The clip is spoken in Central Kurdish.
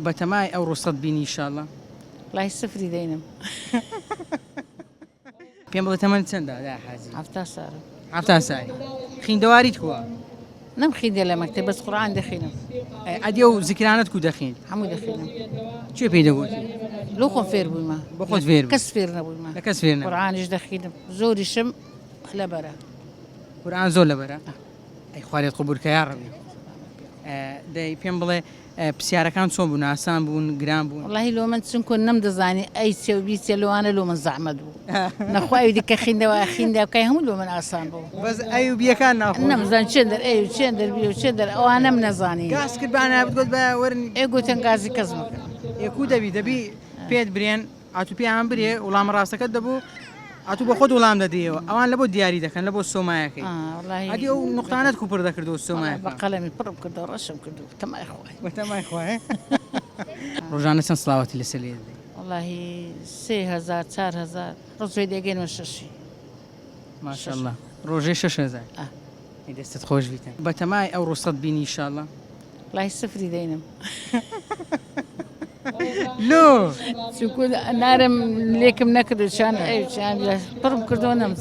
بەتەمای ئەو ڕۆستەت بینی ئینشاڵڵا. والله سفری دەینم. پێم بڵێ تەمەن چەندە حاجی؟ 70 ساڵم. 70 ساڵی. خوێندەواریت کووە؟ نەمخوێندێ لە مەکتەب بەس قورئان دەخوێنم. ئەدی ئەو زیکرانت کو دەخوێن؟ هەموو دەخوێنم. کوێ پێی دەگوتی؟ لۆ خۆم فێر بوویمە. بۆ خۆت فێر بووی؟ کەس فێر نەبوویمە. لە کەس فێر نەبووی؟ قورئانیش دەخوێنم. زۆریشم لەبەرە. قورئان زۆر لەبەرە؟ ئەی خوا لێت قوبوڵ کە یا ڕەبی. دەی پێم بڵێ پرسیارەکان چۆن بوون؟ ئاسان بوون، گران بوون؟ والله لۆ من چونکە نەمدەزانی ئەی چێ و بیچێ لەوانە لۆ من زەحمەت بوو. نەخوای دیکە خوێندەوە خوێندە بکەی هەموو لۆ من ئاسان بوو. بەس ئەی و بیەکان ناخۆ. نەمزان چێن دەر ئەی و چێن دەربی و چێن دەر ئەوانەم نەزانی. گاز کرد بانە بگوت بە وەرنی. ئێ گوتن گازی کەس مەکە. یەکو دەبی پێت برێن ئاتو پێیان برێ وڵام ڕاستەکەت دەبوو ئاتو بە خۆت وڵام دەدەیەوە ئەوان لە بۆ دیاری دەکەن لە بۆ سۆمایەکەی. ئەدی ئەو نوقتانەت کوپڕ دەکردەوە سۆمایەکە. بە قەلەمی پڕم کردەوە ڕەشم کردو تەمای خوای. بە تەمای خوایە. ڕۆژانە چەند سڵاوەتی لەسەر لێ دەدەی؟ والله 3000 4000 ڕۆژێ دەگەینەوە شەشی. ماشەڵڵا ڕۆژێ 6000. دەستت خۆش بیتن. بەتەمای ئەو ڕۆستەت بینی ئینشاڵڵا. والله سفری دەینم. لۆ چونکە نارم لێکم نەکردو چیان ئەی چیان پڕم کردەوە نەمزانی.